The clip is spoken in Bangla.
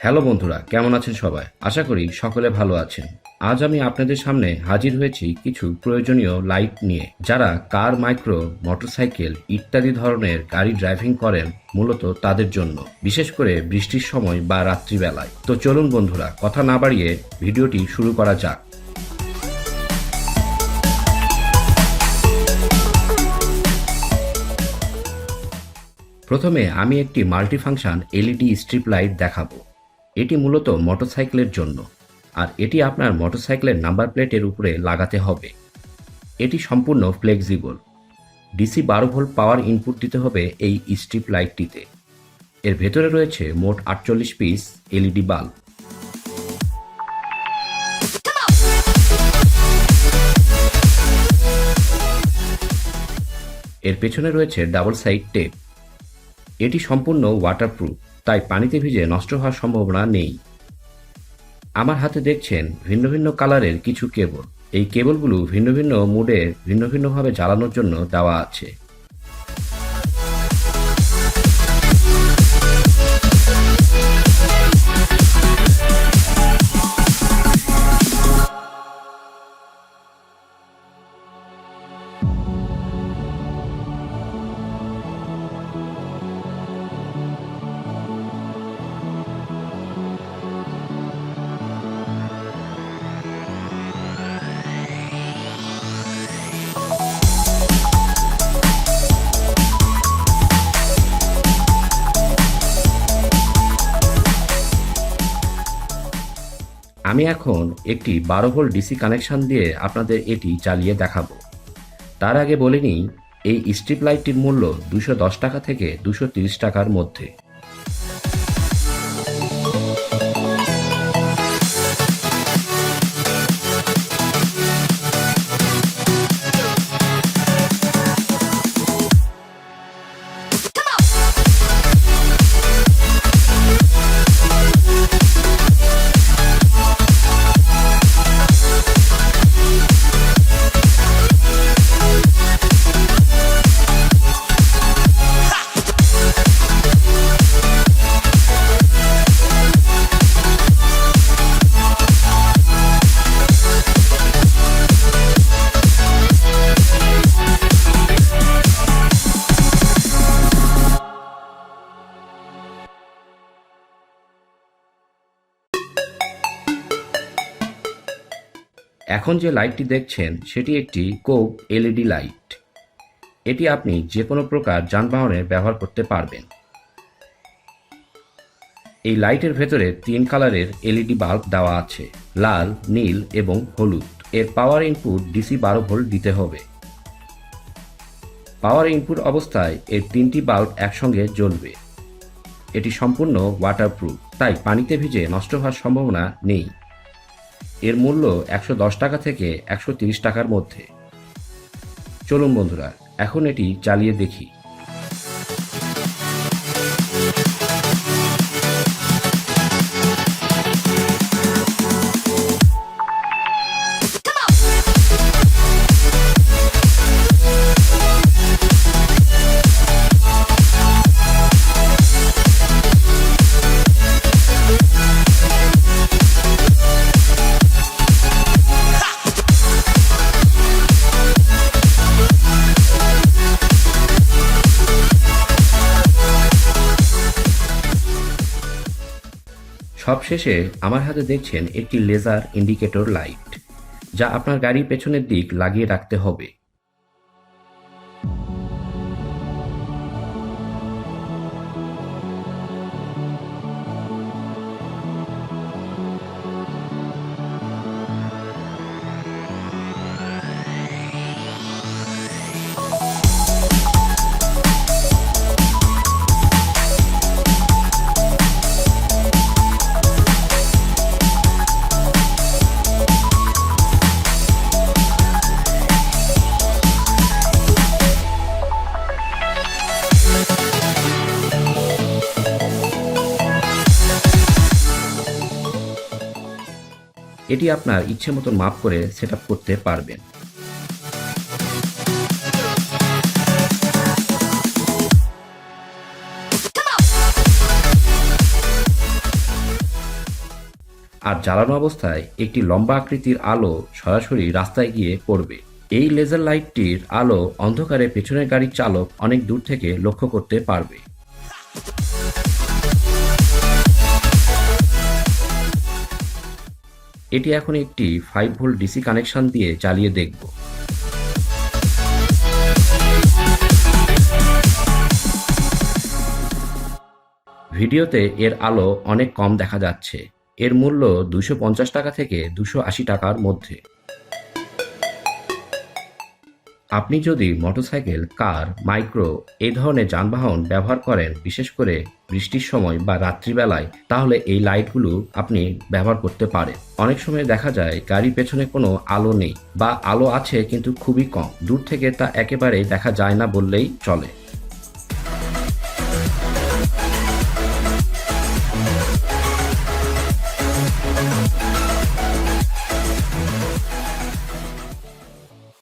হ্যালো বন্ধুরা, কেমন আছেন সবাই? আশা করি সকলে ভালো আছেন। আজ আমি আপনাদের সামনে হাজির হয়েছি কিছু প্রয়োজনীয় লাইট নিয়ে। যারা কার, মাইক্রো, মোটরসাইকেল ইত্যাদি ধরনের গাড়ি ড্রাইভিং করেন, মূলত তাদের জন্য, বিশেষ করে বৃষ্টির সময় বা রাত্রিবেলায়। তো চলুন বন্ধুরা, কথা না বাড়িয়ে ভিডিওটি শুরু করা যাক। প্রথমে আমি একটি মাল্টিফাংশন এলইডি স্ট্রিপ লাইট দেখাবো। এটি মূলত মোটরসাইকেলের জন্য, আর এটি আপনার মোটরসাইকেলের নাম্বার প্লেটের উপরে লাগাতে হবে। এটি সম্পূর্ণ ফ্লেক্সিবল। ডিসি 12 ভোল্ট পাওয়ার ইনপুট দিতে হবে এই স্ট্রিপ লাইটটিতে। এর ভেতরে রয়েছে মোট 48 পিস এলইডি বাল্ব। এর পেছনে রয়েছে ডাবল সাইড টেপ। এটি সম্পূর্ণ ওয়াটারপ্রুফ, তাই পানিতে ভিজে নষ্ট হওয়ার সম্ভাবনা নেই। আমার হাতে দেখছেন ভিন্ন ভিন্ন কালারের কিছু কেবল। এই কেবলগুলো ভিন্ন ভিন্ন মুডে ভিন্ন ভিন্নভাবে জ্বালানোর জন্য দেওয়া আছে। আমি এখন একটি 12 ভোল্ট ডিসি কানেকশন দিয়ে আপনাদের এটি চালিয়ে দেখাবো। তার আগে বলে নিই, এই স্ট্রিপ লাইটটির মূল্য 210 টাকা থেকে 230 টাকার মধ্যে। এখন যে লাইটটি দেখছেন সেটি একটি কোব এলইডি লাইট। এটি আপনি যে কোনো প্রকার যানবাহনে ব্যবহার করতে পারবেন। এই লাইটের ভেতরে 3 কালারের এলইডি বাল্ব দেওয়া আছে, লাল, নীল এবং হলুদ। এর পাওয়ার ইনপুট ডিসি 12 ভোল্ট দিতে হবে। পাওয়ার ইনপুট অবস্থায় এর 3টি বাল্ব একসঙ্গে জ্বলবে। এটি সম্পূর্ণ ওয়াটারপ্রুফ, তাই পানিতে ভিজে নষ্ট হওয়ার সম্ভাবনা নেই। এর মূল্য 110 টাকা থেকে 130 টাকার মধ্যে। চলুন বন্ধুরা, এখন এটি চালিয়ে দেখি। সবশেষে আমার হাতে দেখছেন একটি লেজার ইন্ডিকেটর লাইট, যা আপনার গাড়ির পেছনের দিক লাগিয়ে রাখতে হবে। এটি আপনার ইচ্ছে মতো মাপ করে সেট করতে পারবেন। আর জ্বালানো অবস্থায় একটি লম্বা আকৃতির আলো সরাসরি রাস্তায় গিয়ে পড়বে। এই লেজার লাইটটির আলো অন্ধকারে পেছনের গাড়ির চালক অনেক দূর থেকে লক্ষ্য করতে পারবে। এটি এখন একটি 5 ভোল্ট ডিসি কানেকশন দিয়ে চালিয়ে দেখব। ভিডিওতে এর আলো অনেক কম দেখা যাচ্ছে। এর মূল্য 250 টাকা থেকে 280 টাকার মধ্যে। আপনি যদি মোটরসাইকেল, কার, মাইক্রো এই ধরনের যানবাহন ব্যবহার করেন, বিশেষ করে বৃষ্টির সময় বা রাত্রিবেলায়, তাহলে এই লাইটগুলো আপনি ব্যবহার করতে পারেন। অনেক সময় দেখা যায় গাড়ির পেছনে কোনো আলো নেই বা আলো আছে কিন্তু খুবই কম, দূর থেকে তা একেবারেই দেখা যায় না বললেই চলে।